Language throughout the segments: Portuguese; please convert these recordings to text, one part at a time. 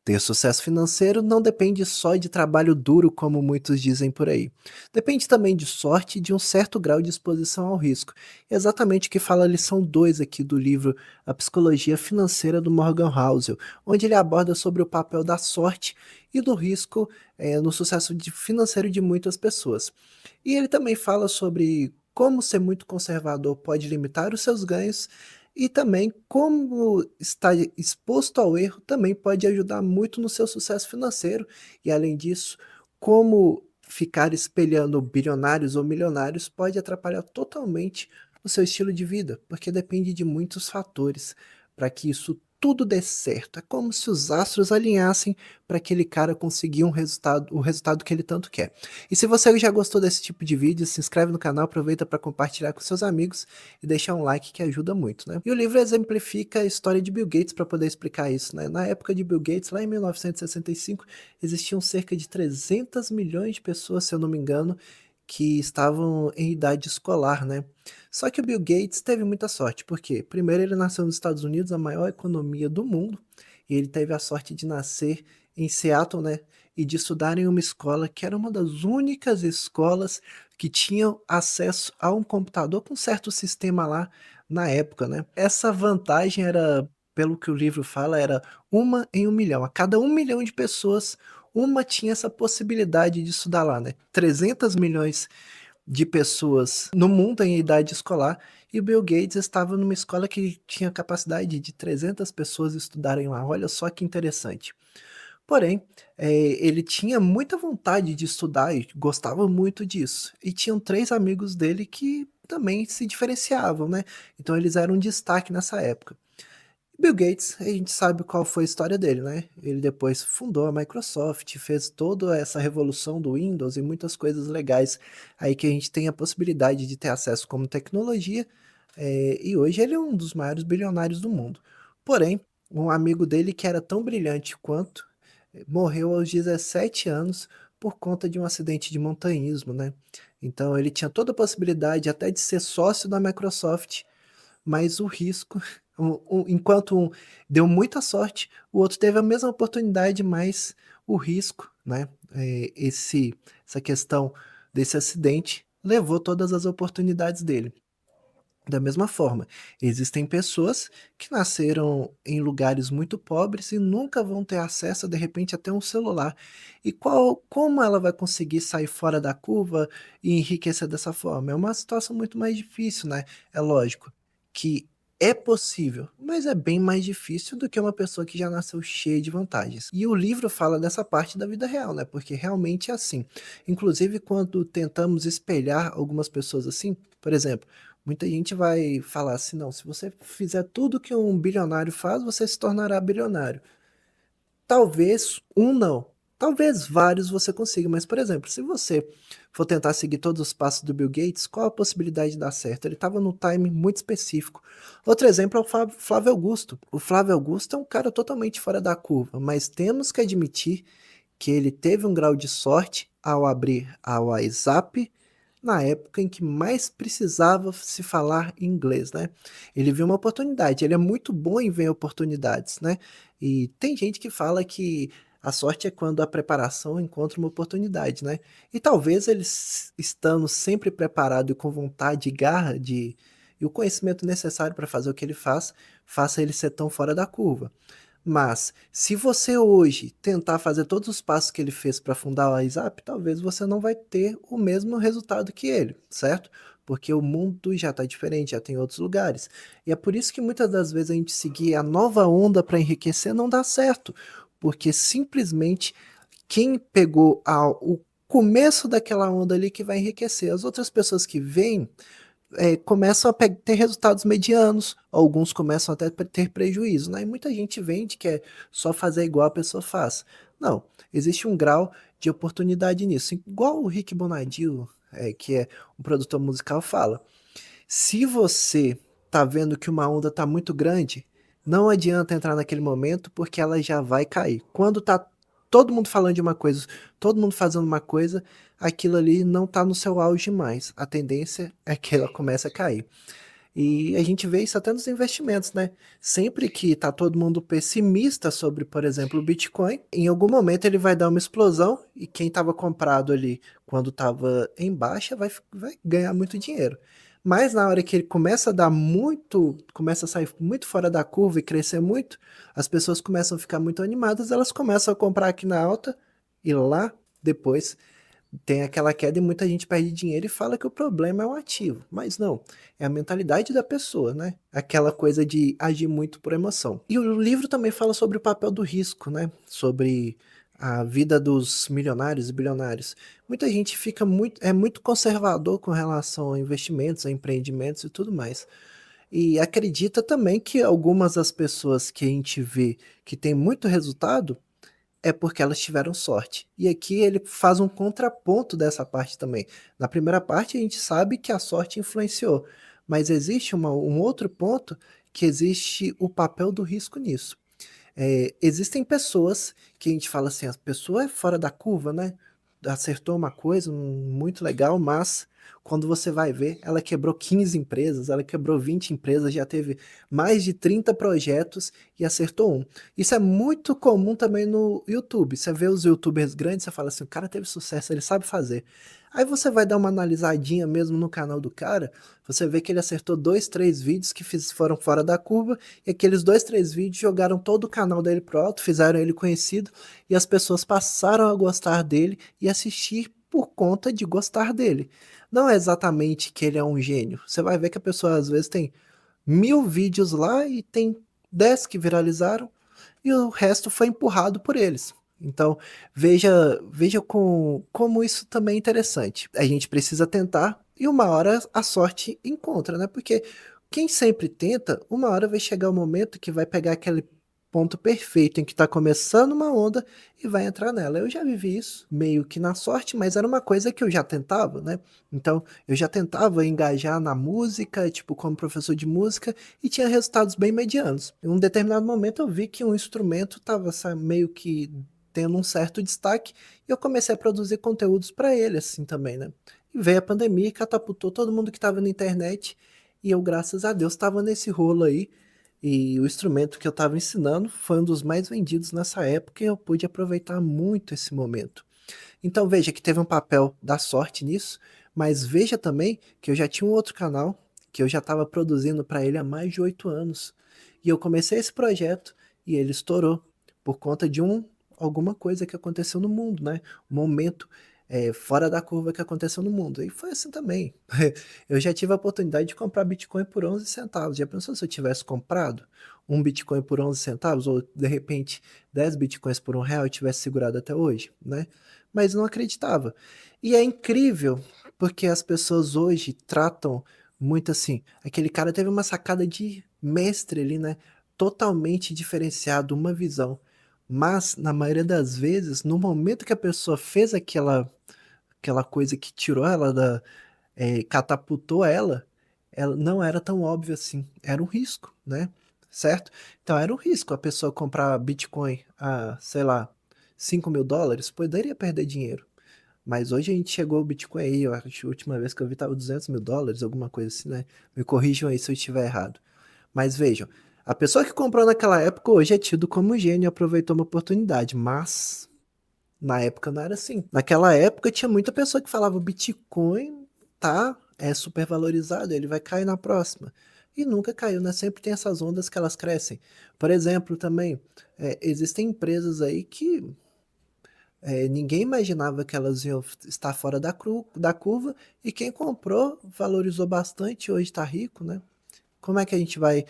Ter sucesso financeiro não depende só de trabalho duro, como muitos dizem por aí. Depende também de sorte e de um certo grau de exposição ao risco. É exatamente o que fala a lição 2 aqui do livro A Psicologia Financeira do Morgan Housel, onde ele aborda sobre o papel da sorte e do risco no sucesso financeiro de muitas pessoas. E ele também fala sobre como ser muito conservador pode limitar os seus ganhos e também como estar exposto ao erro também pode ajudar muito no seu sucesso financeiro. E além disso, como ficar espelhando bilionários ou milionários pode atrapalhar totalmente o seu estilo de vida, porque depende de muitos fatores para que isso tudo dê certo. É como se os astros alinhassem para aquele cara conseguir o resultado que ele tanto quer. E se você já gostou desse tipo de vídeo, se inscreve no canal, aproveita para compartilhar com seus amigos e deixar um like que ajuda muito, né? E o livro exemplifica a história de Bill Gates para poder explicar isso, né? Na época de Bill Gates, lá em 1965, existiam cerca de 300 milhões de pessoas, se eu não me engano, que estavam em idade escolar, né? Só que o Bill Gates teve muita sorte, porque primeiro ele nasceu nos Estados Unidos, a maior economia do mundo, e ele teve a sorte de nascer em Seattle, né? E de estudar em uma escola que era uma das únicas escolas que tinham acesso a um computador com certo sistema lá na época, né? Essa vantagem era, pelo que o livro fala, era uma em 1 milhão. A cada 1 milhão de pessoas, uma tinha essa possibilidade de estudar lá, né? 300 milhões de pessoas no mundo em idade escolar e o Bill Gates estava numa escola que tinha capacidade de 300 pessoas estudarem lá. Olha só que interessante. Porém, ele tinha muita vontade de estudar e gostava muito disso. E tinham 3 amigos dele que também se diferenciavam, né. Então eles eram um destaque nessa época. Bill Gates, a gente sabe qual foi a história dele, né. Ele depois fundou a Microsoft, fez toda essa revolução do Windows e muitas coisas legais aí que a gente tem a possibilidade de ter acesso como tecnologia, e hoje ele é um dos maiores bilionários do mundo. Porém, um amigo dele que era tão brilhante quanto, morreu aos 17 anos por conta de um acidente de montanhismo, né. Então ele tinha toda a possibilidade até de ser sócio da Microsoft, mas o risco, enquanto um deu muita sorte, o outro teve a mesma oportunidade, mas o risco, né, essa questão desse acidente levou todas as oportunidades dele. Da mesma forma, existem pessoas que nasceram em lugares muito pobres e nunca vão ter acesso, de repente, até um celular. E como ela vai conseguir sair fora da curva e enriquecer dessa forma? É uma situação muito mais difícil, né? É lógico que é possível, mas é bem mais difícil do que uma pessoa que já nasceu cheia de vantagens. E o livro fala dessa parte da vida real, né? Porque realmente é assim. Inclusive, quando tentamos espelhar algumas pessoas assim, por exemplo, muita gente vai falar assim: "Não, se você fizer tudo que um bilionário faz, você se tornará bilionário". Talvez um não, talvez vários você consiga, mas, por exemplo, se você for tentar seguir todos os passos do Bill Gates, qual a possibilidade de dar certo? Ele estava num time muito específico. Outro exemplo é o Flávio Augusto. O Flávio Augusto é um cara totalmente fora da curva, mas temos que admitir que ele teve um grau de sorte ao abrir a WhatsApp na época em que mais precisava se falar inglês, né. Ele viu uma oportunidade, ele é muito bom em ver oportunidades, né. E tem gente que fala que a sorte é quando a preparação encontra uma oportunidade, né. E talvez ele estando sempre preparado e com vontade e garra e o conhecimento necessário para fazer o que ele faz, faça ele ser tão fora da curva. Mas, se você hoje tentar fazer todos os passos que ele fez para fundar o WhatsApp, talvez você não vai ter o mesmo resultado que ele, certo? Porque o mundo já está diferente, já tem outros lugares. E é por isso que muitas das vezes a gente seguir a nova onda para enriquecer não dá certo, porque simplesmente quem pegou o começo daquela onda ali que vai enriquecer. As outras pessoas que vêm começam a ter resultados medianos, alguns começam até a ter prejuízo, né? E muita gente vende que é só fazer igual a pessoa faz. Não, existe um grau de oportunidade nisso. Igual o Rick Bonadio, que é um produtor musical, fala. Se você tá vendo que uma onda tá muito grande, não adianta entrar naquele momento porque ela já vai cair. Quando tá todo mundo falando de uma coisa, todo mundo fazendo uma coisa, aquilo ali não tá no seu auge mais. A tendência é que ela comece a cair. E a gente vê isso até nos investimentos, né? Sempre que tá todo mundo pessimista sobre, por exemplo, o Bitcoin, em algum momento ele vai dar uma explosão e quem estava comprado ali quando estava em baixa vai ganhar muito dinheiro. Mas na hora que ele começa a dar muito, começa a sair muito fora da curva e crescer muito, as pessoas começam a ficar muito animadas, elas começam a comprar aqui na alta e lá depois tem aquela queda e muita gente perde dinheiro e fala que o problema é o ativo. Mas não, é a mentalidade da pessoa, né? Aquela coisa de agir muito por emoção. E o livro também fala sobre o papel do risco, né? Sobre a vida dos milionários e bilionários. Muita gente fica é muito conservador com relação a investimentos, a empreendimentos e tudo mais. E acredita também que algumas das pessoas que a gente vê que tem muito resultado é porque elas tiveram sorte. E aqui ele faz um contraponto dessa parte também. Na primeira parte, a gente sabe que a sorte influenciou, mas existe um outro ponto que existe o papel do risco nisso. Existem pessoas que a gente fala assim, a pessoa é fora da curva, né? Acertou uma coisa muito legal, mas quando você vai ver, ela quebrou 15 empresas, ela quebrou 20 empresas, já teve mais de 30 projetos e acertou um. Isso é muito comum também no YouTube. Você vê os YouTubers grandes, você fala assim, o cara teve sucesso, ele sabe fazer. Aí você vai dar uma analisadinha mesmo no canal do cara, você vê que ele acertou dois, três vídeos que foram fora da curva, e aqueles dois, três vídeos jogaram todo o canal dele pro alto, fizeram ele conhecido, e as pessoas passaram a gostar dele e assistir por conta de gostar dele. Não é exatamente que ele é um gênio. Você vai ver que a pessoa às vezes tem 1000 vídeos lá e tem 10 que viralizaram, e o resto foi empurrado por eles. Então, veja como isso também é interessante. A gente precisa tentar e uma hora a sorte encontra, né? Porque quem sempre tenta, uma hora vai chegar o momento que vai pegar aquele ponto perfeito em que está começando uma onda e vai entrar nela. Eu já vivi isso meio que na sorte, mas era uma coisa que eu já tentava, né? Então, eu já tentava engajar na música, tipo, como professor de música, e tinha resultados bem medianos. Em um determinado momento eu vi que um instrumento estava meio que tendo um certo destaque, e eu comecei a produzir conteúdos para ele, assim também, né? E veio a pandemia e catapultou todo mundo que estava na internet, e eu, graças a Deus, estava nesse rolo aí, e o instrumento que eu estava ensinando foi um dos mais vendidos nessa época, e eu pude aproveitar muito esse momento. Então veja que teve um papel da sorte nisso, mas veja também que eu já tinha um outro canal que eu já estava produzindo para ele há mais de 8 anos. E eu comecei esse projeto e ele estourou por conta de alguma coisa que aconteceu no mundo, né? Um momento fora da curva que aconteceu no mundo. E foi assim também. Eu já tive a oportunidade de comprar Bitcoin por 11 centavos. Já pensou se eu tivesse comprado um Bitcoin por 11 centavos ou de repente 10 Bitcoins por R$ 1 e tivesse segurado até hoje, né? Mas não acreditava. E é incrível, porque as pessoas hoje tratam muito assim. Aquele cara teve uma sacada de mestre ali, né? Totalmente diferenciado, uma visão. Mas, na maioria das vezes, no momento que a pessoa fez aquela coisa que tirou ela catapultou ela não era tão óbvio assim. Era um risco, né? Certo? Então era um risco a pessoa comprar Bitcoin a, sei lá, US$ 5.000, poderia perder dinheiro. Mas hoje a gente chegou ao Bitcoin aí, eu acho que a última vez que eu vi tava US$ 200.000, alguma coisa assim, né? Me corrijam aí se eu estiver errado. Mas vejam, a pessoa que comprou naquela época hoje é tido como gênio e aproveitou uma oportunidade, mas na época não era assim. Naquela época tinha muita pessoa que falava o Bitcoin é super valorizado, ele vai cair na próxima. E nunca caiu, né? Sempre tem essas ondas que elas crescem. Por exemplo, também, existem empresas aí que ninguém imaginava que elas iam estar fora da curva, e quem comprou valorizou bastante, hoje está rico, né? Como é que a gente vai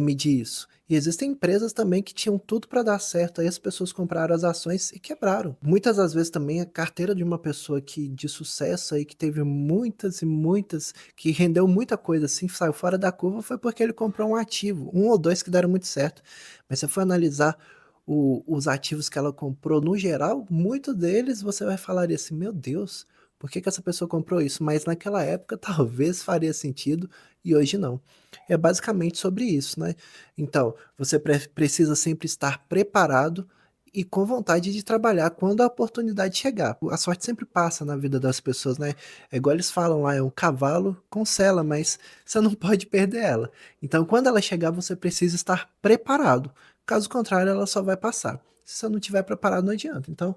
medir isso? E existem empresas também que tinham tudo para dar certo, aí as pessoas compraram as ações e quebraram. Muitas das vezes também a carteira de uma pessoa que de sucesso aí, que teve muitas e muitas, que rendeu muita coisa assim, saiu fora da curva, foi porque ele comprou um ativo, um ou dois que deram muito certo. Mas se você for analisar os ativos que ela comprou no geral, muitos deles você vai falar assim, meu Deus, por que essa pessoa comprou isso? Mas naquela época talvez faria sentido e hoje não. É basicamente sobre isso, né? Então, você precisa sempre estar preparado e com vontade de trabalhar quando a oportunidade chegar. A sorte sempre passa na vida das pessoas, né? É igual eles falam lá, é um cavalo com sela, mas você não pode perder ela. Então, quando ela chegar, você precisa estar preparado. Caso contrário, ela só vai passar. Se você não estiver preparado, não adianta. Então,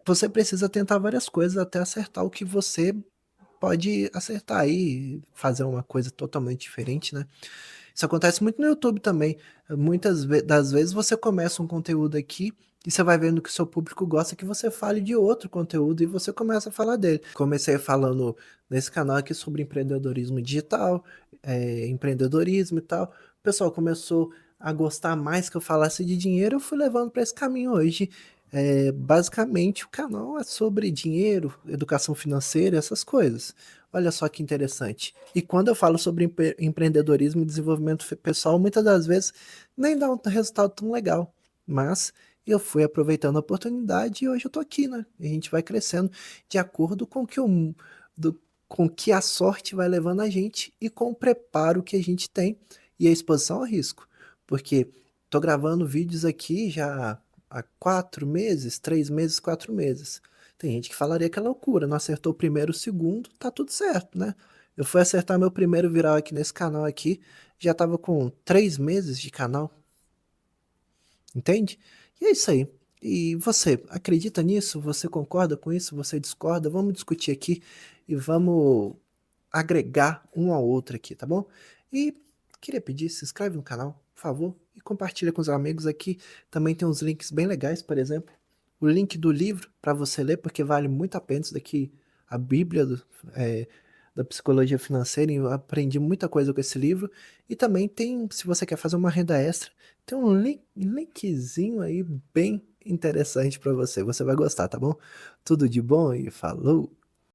você precisa tentar várias coisas até acertar o que você pode acertar aí, fazer uma coisa totalmente diferente, né? Isso acontece muito no YouTube também. Das vezes você começa um conteúdo aqui e você vai vendo que o seu público gosta que você fale de outro conteúdo e você começa a falar dele. Comecei falando nesse canal aqui sobre empreendedorismo digital, empreendedorismo e tal. O pessoal começou a gostar mais que eu falasse de dinheiro, eu fui levando para esse caminho hoje. Basicamente, o canal é sobre dinheiro, educação financeira, essas coisas. Olha só que interessante. E quando eu falo sobre empreendedorismo e desenvolvimento pessoal, muitas das vezes nem dá um resultado tão legal. Mas eu fui aproveitando a oportunidade e hoje eu tô aqui, né? E a gente vai crescendo de acordo com do, com que a sorte vai levando a gente e com o preparo que a gente tem e a exposição ao risco. Porque tô gravando vídeos aqui já há 4 meses, 3 meses, 4 meses. Tem gente que falaria que é loucura, não acertou o primeiro, o segundo, tá tudo certo, né? Eu fui acertar meu primeiro viral aqui nesse canal aqui, já tava com 3 meses de canal, entende? E é isso aí. E você, acredita nisso? Você concorda com isso? Você discorda? Vamos discutir aqui e vamos agregar um ao outro aqui, tá bom? E queria pedir, se inscreve no canal, por favor, e compartilha com os amigos aqui. Também tem uns links bem legais, por exemplo, o link do livro para você ler, porque vale muito a pena isso daqui, a Bíblia é, da psicologia financeira, e eu aprendi muita coisa com esse livro. E também tem, se você quer fazer uma renda extra, tem um linkzinho aí bem interessante para você. Você vai gostar, tá bom? Tudo de bom e falou!